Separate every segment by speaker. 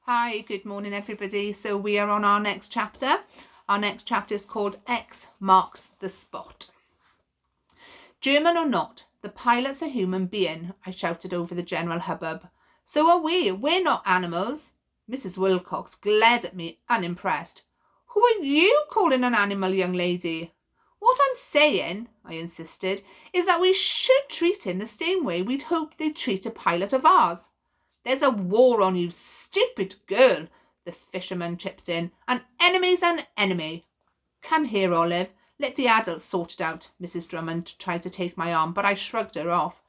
Speaker 1: Hi, good morning everybody. So we are on our next chapter. Our next chapter is called X Marks the Spot. German or not, the pilot's a human being, I shouted over the general hubbub. So are we. We're not animals. Mrs. Wilcox glared at me, unimpressed. Who are you calling an animal, young lady? What I'm saying, I insisted, is that we should treat him the same way we'd hope they'd treat a pilot of ours. There's a war on you, stupid girl, the fisherman chipped in. An enemy's an enemy. Come here, Olive. Let the adults sort it out. Mrs. Drummond tried to take my arm, but I shrugged her off.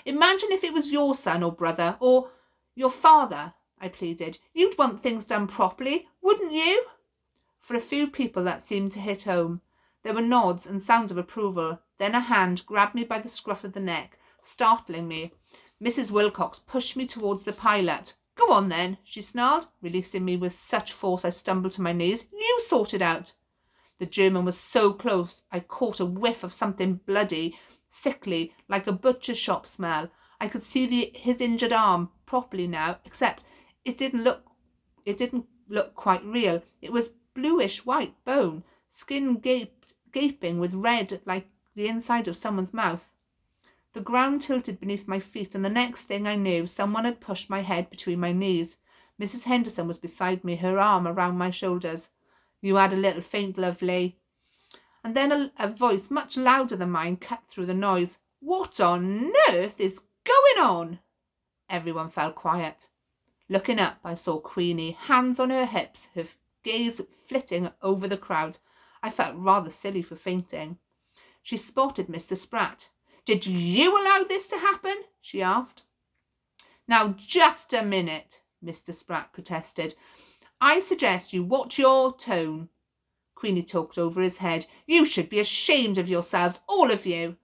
Speaker 1: Imagine if it was your son or brother, or your father, I pleaded. You'd want things done properly, wouldn't you? For a few people that seemed to hit home. There were nods and sounds of approval. Then a hand grabbed me by the scruff of the neck, startling me. Mrs. Wilcox pushed me towards the pilot. Go on then, she snarled, releasing me with such force I stumbled to my knees. You sort it out. The German was so close I caught a whiff of something bloody, sickly, like a butcher's shop smell. I could see his injured arm properly now, except it didn't look quite real. It was bluish white bone, skin gaping with red like the inside of someone's mouth. The ground tilted beneath my feet, and the next thing I knew, someone had pushed my head between my knees. Mrs. Henderson was beside me, her arm around my shoulders. You had a little faint, lovely. And then a voice much louder than mine cut through the noise. What on earth is going on? Everyone fell quiet. Looking up, I saw Queenie, hands on her hips, her gaze flitting over the crowd. I felt rather silly for fainting. She spotted Mr. Spratt. Did you allow this to happen? She asked. Now, just a minute, Mr. Spratt protested. I suggest you watch your tone. Queenie talked over his head. You should be ashamed of yourselves, all of you.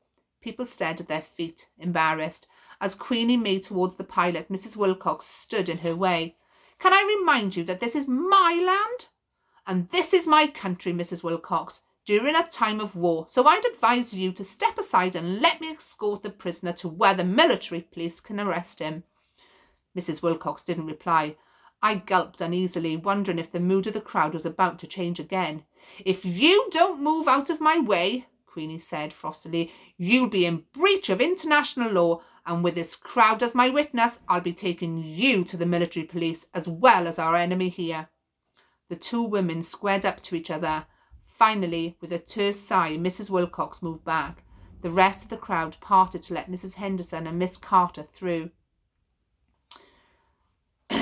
Speaker 1: People stared at their feet, embarrassed. As Queenie made towards the pilot, Mrs. Wilcox stood in her way. Can I remind you that this is my land? And this is my country, Mrs. Wilcox, during a time of war, so I'd advise you to step aside and let me escort the prisoner to where the military police can arrest him. Mrs. Wilcox didn't reply. I gulped uneasily, wondering if the mood of the crowd was about to change again. If you don't move out of my way, Queenie said frostily, you'll be in breach of international law, and with this crowd as my witness, I'll be taking you to the military police as well as our enemy here. The two women squared up to each other. Finally, with a terse sigh, Mrs. Wilcox moved back. The rest of the crowd parted to let Mrs. Henderson and Miss Carter through.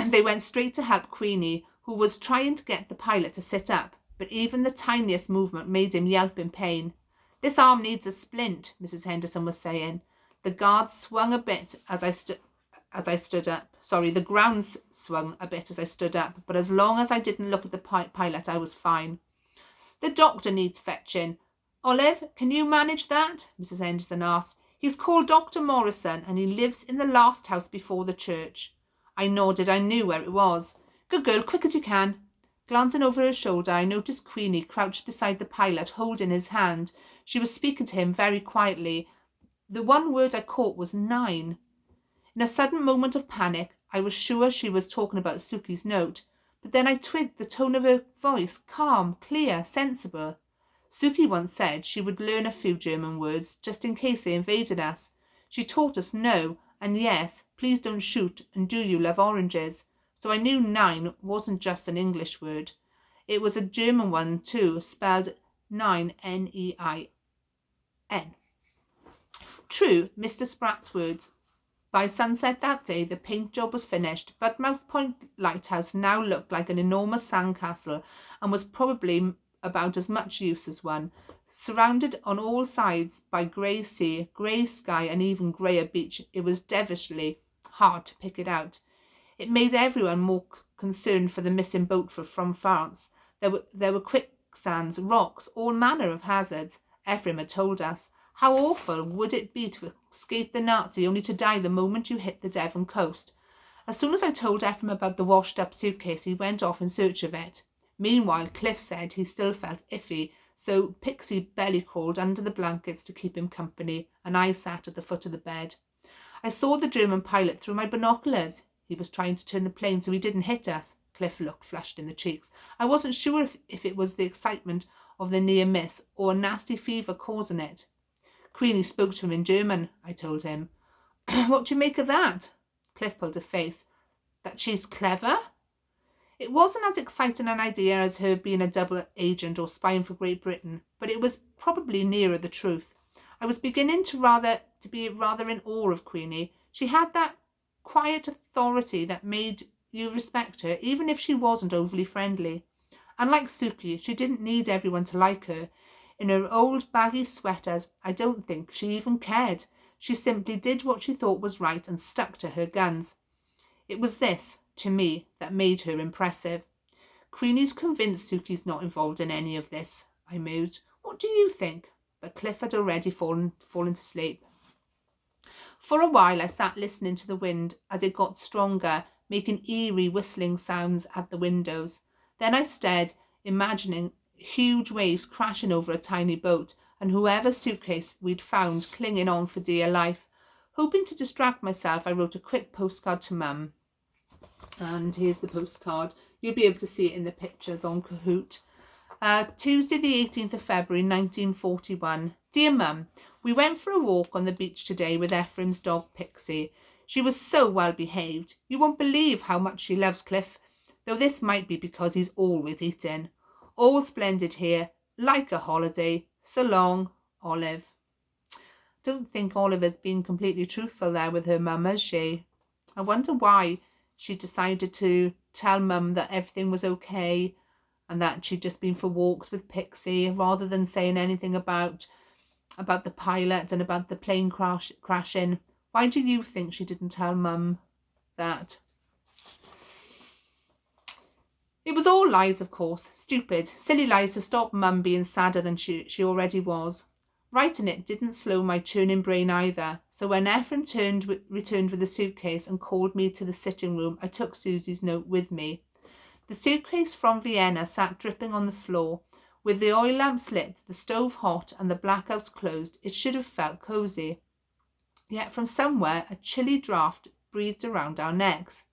Speaker 1: They went straight to help Queenie, who was trying to get the pilot to sit up, but even the tiniest movement made him yelp in pain. This arm needs a splint, Mrs. Henderson was saying. The guards swung a bit as I stood up. The ground swung a bit as I stood up, but as long as I didn't look at the pilot, I was fine. The doctor needs fetching. Olive, can you manage that? Mrs. Henderson asked. He's called Dr. Morrison, and he lives in the last house before the church. I nodded. I knew where it was. Good girl, quick as you can. Glancing over her shoulder, I noticed Queenie crouched beside the pilot, holding his hand. She was speaking to him very quietly. The one word I caught was 9. In a sudden moment of panic, I was sure she was talking about Suki's note, but then I twigged the tone of her voice, calm, clear, sensible. Suki once said she would learn a few German words, just in case they invaded us. She taught us no and yes, please don't shoot, and do you love oranges? So I knew 9 wasn't just an English word. It was a German one too, spelled 9, N-E-I-N. True, Mr. Spratt's words. By sunset that day, the paint job was finished. Budmouth Point Lighthouse now looked like an enormous sandcastle and was probably about as much use as one. Surrounded on all sides by grey sea, grey sky, and even greyer beach, it was devilishly hard to pick it out. It made everyone more concerned for the missing boat from France. There were quicksands, rocks, all manner of hazards. Ephraim had told us. How awful would it be to escape the Nazi only to die the moment you hit the Devon coast? As soon as I told Ephraim about the washed-up suitcase, he went off in search of it. Meanwhile, Cliff said he still felt iffy, so Pixie belly-crawled under the blankets to keep him company, and I sat at the foot of the bed. I saw the German pilot through my binoculars. He was trying to turn the plane so he didn't hit us. Cliff looked flushed in the cheeks. I wasn't sure if it was the excitement of the near miss or a nasty fever causing it. Queenie spoke to him in German, I told him. What do you make of that? Cliff pulled a face. That she's clever? It wasn't as exciting an idea as her being a double agent or spying for Great Britain, but it was probably nearer the truth. I was beginning to be rather in awe of Queenie. She had that quiet authority that made you respect her, even if she wasn't overly friendly. Unlike Suki, she didn't need everyone to like her. In her old baggy sweaters, I don't think she even cared. She simply did what she thought was right and stuck to her guns. It was this, to me, that made her impressive. Queenie's convinced Suki's not involved in any of this, I mused. What do you think? But Cliff had already fallen to sleep. For a while I sat listening to the wind as it got stronger, making eerie whistling sounds at the windows. Then I stared, imagining huge waves crashing over a tiny boat and whoever suitcase we'd found clinging on for dear life. Hoping to distract myself, I wrote a quick postcard to Mum. And here's the postcard. You'll be able to see it in the pictures on Kahoot. Tuesday the 18th of February 1941. Dear Mum, we went for a walk on the beach today with Ephraim's dog Pixie. She was so well behaved. You won't believe how much she loves Cliff, though this might be because he's always eating. All splendid here, like a holiday. So long, Olive. Don't think Oliver's been completely truthful there with her mum, has she? I wonder why she decided to tell Mum that everything was okay and that she'd just been for walks with Pixie rather than saying anything about the pilot and about the plane crashing. Why do you think she didn't tell Mum that? It was all lies, of course. Stupid, silly lies to stop Mum being sadder than she already was. Writing it didn't slow my churning brain either, so when Ephraim returned with the suitcase and called me to the sitting room, I took Susie's note with me. The suitcase from Vienna sat dripping on the floor. With the oil lamps lit, the stove hot, and the blackouts closed, it should have felt cosy. Yet from somewhere a chilly draught breathed around our necks.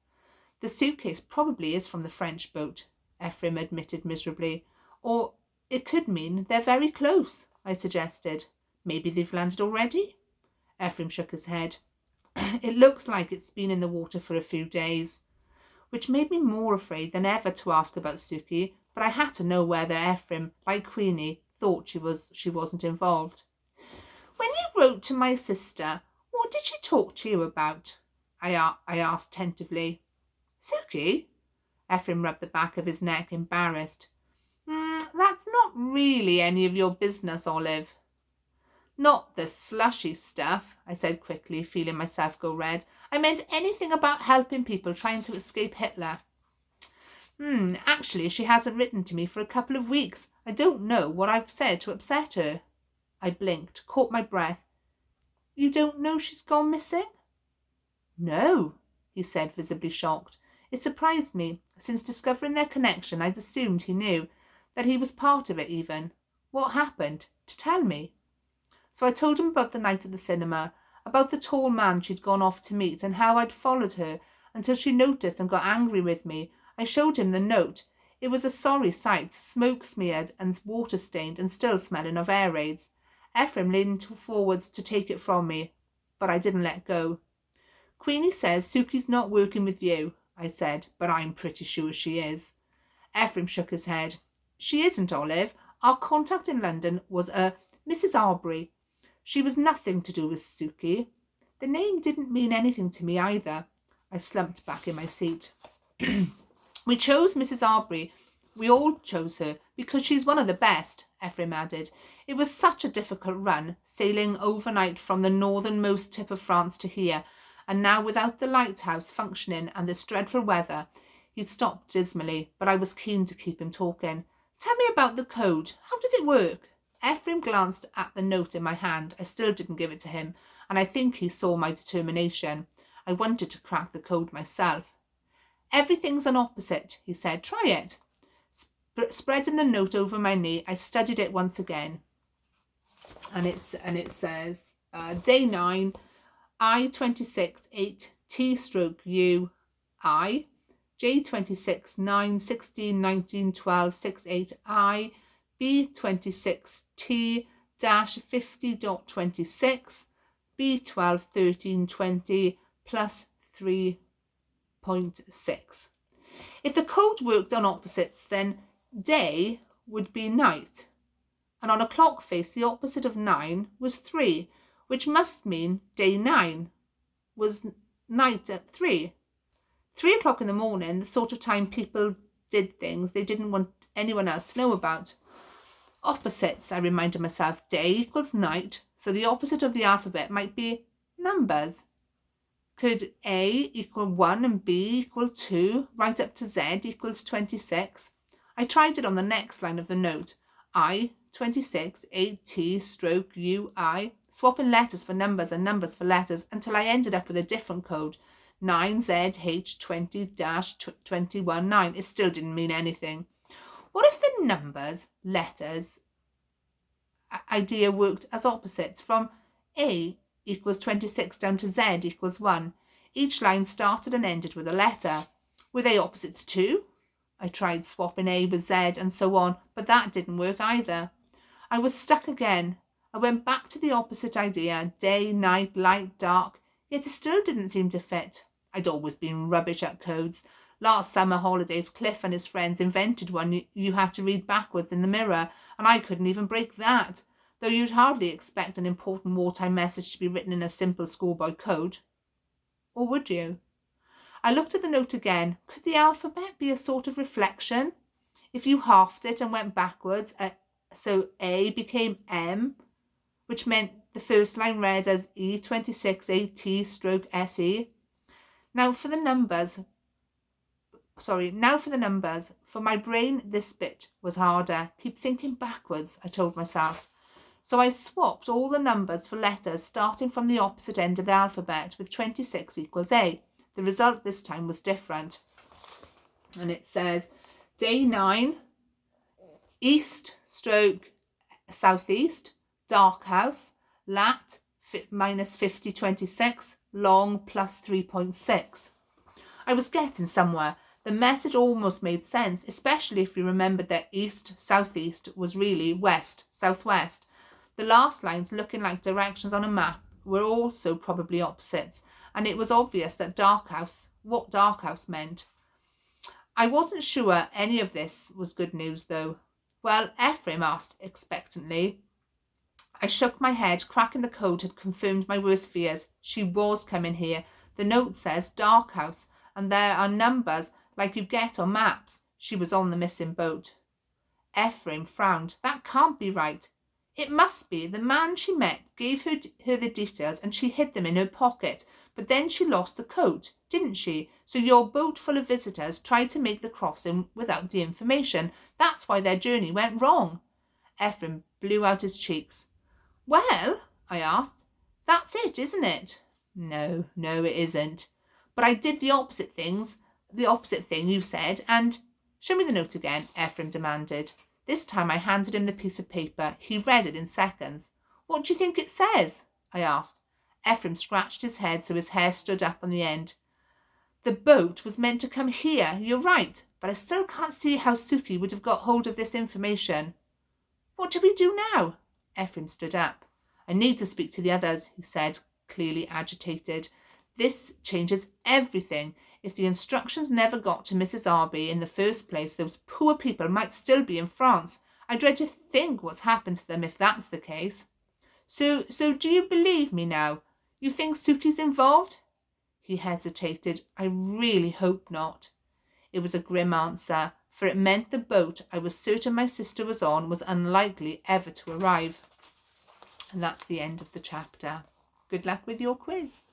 Speaker 1: The suitcase probably is from the French boat, Ephraim admitted miserably. Or it could mean they're very close, I suggested. Maybe they've landed already? Ephraim shook his head. It looks like it's been in the water for a few days, which made me more afraid than ever to ask about Suki, but I had to know whether Ephraim, like Queenie, thought she wasn't involved. When you wrote to my sister, what did she talk to you about? I asked tentatively. Suki? Ephraim rubbed the back of his neck, embarrassed. That's not really any of your business, Olive. Not the slushy stuff, I said quickly, feeling myself go red. I meant anything about helping people trying to escape Hitler. Actually, she hasn't written to me for a couple of weeks. I don't know what I've said to upset her. I blinked, caught my breath. You don't know she's gone missing? No, he said, visibly shocked. It surprised me. Since discovering their connection, I'd assumed he knew, that he was part of it even. What happened? To tell me. So I told him about the night at the cinema, about the tall man she'd gone off to meet, and how I'd followed her until she noticed and got angry with me. I showed him the note. It was a sorry sight, smoke-smeared and water-stained and still smelling of air raids. Ephraim leaned forwards to take it from me, but I didn't let go. Queenie says Suki's not working with you, I said, but I'm pretty sure she is. Ephraim shook his head. She isn't, Olive. Our contact in London was a Mrs. Arbery. She was nothing to do with Suki. The name didn't mean anything to me either. I slumped back in my seat. We chose Mrs. Arbery. We all chose her because she's one of the best, Ephraim added. It was such a difficult run, sailing overnight from the northernmost tip of France to here, and now without the lighthouse functioning and this dreadful weather. He stopped dismally, but I was keen to keep him talking. Tell me about the code. How does it work? Ephraim glanced at the note in my hand. I still didn't give it to him, and I think he saw my determination. I wanted to crack the code myself. Everything's an opposite, he said. Try it. Spreading the note over my knee, I studied it once again. And it says, day 9, I-26 8 T/U I J 26, 9, 16, 19, 12, 6, 8, I, B 26, T, dash 50.26, B 12, 13, 20, plus 3.6. If the code worked on opposites, then day would be night. And on a clock face, the opposite of 9 was 3, which must mean day 9 was night at 3. 3 o'clock in the morning, the sort of time people did things they didn't want anyone else to know about. Opposites, I reminded myself. Day equals night, so the opposite of the alphabet might be numbers. Could A equal 1 and B equal 2, right up to Z equals 26? I tried it on the next line of the note. I, 26, AT, stroke, U, I, swapping letters for numbers and numbers for letters until I ended up with a different code. 9ZH20-219. It still didn't mean anything. What if the numbers, letters idea worked as opposites from A equals 26 down to Z equals 1? Each line started and ended with a letter. Were they opposites too? I tried swapping A with Z and so on, but that didn't work either. I was stuck again. I went back to the opposite idea, day, night, light, dark, yet it still didn't seem to fit. I'd always been rubbish at codes. Last summer holidays, Cliff and his friends invented one you had to read backwards in the mirror, and I couldn't even break that, though you'd hardly expect an important wartime message to be written in a simple schoolboy code. Or would you? I looked at the note again. Could the alphabet be a sort of reflection? If you halved it and went backwards, so A became M, which meant the first line read as E26AT stroke SE. Now for the numbers. For my brain, this bit was harder. Keep thinking backwards, I told myself. So I swapped all the numbers for letters starting from the opposite end of the alphabet with 26 equals A. The result this time was different. And it says day 9, east stroke southeast, dark house, lat minus 50.26, long plus 3.6. I was getting somewhere. The message almost made sense, especially if you remembered that east southeast was really west southwest. The last lines, looking like directions on a map, were also probably opposites, and it was obvious that what dark house meant. I wasn't sure any of this was good news, though. Well, Ephraim asked expectantly. I shook my head. Cracking the code had confirmed my worst fears. She was coming here. The note says dark house, and there are numbers like you get on maps. She was on the missing boat. Ephraim frowned. That can't be right. It must be. The man she met gave her the details and she hid them in her pocket. But then she lost the coat, didn't she? So your boat full of visitors tried to make the crossing without the information. That's why their journey went wrong. Ephraim blew out his cheeks. Well, I asked, that's it, isn't it? No, it isn't. But I did the opposite thing you said, and... Show me the note again, Ephraim demanded. This time I handed him the piece of paper. He read it in seconds. What do you think it says? I asked. Ephraim scratched his head so his hair stood up on the end. The boat was meant to come here, you're right, but I still can't see how Suki would have got hold of this information. What do we do now? Ephraim stood up. I need to speak to the others, he said, clearly agitated. This changes everything. If the instructions never got to Mrs. Arby in the first place, those poor people might still be in France. I dread to think what's happened to them if that's the case. So do you believe me now? You think Suki's involved? He hesitated. I really hope not. It was a grim answer, for it meant the boat I was certain my sister was on was unlikely ever to arrive. And that's the end of the chapter. Good luck with your quiz.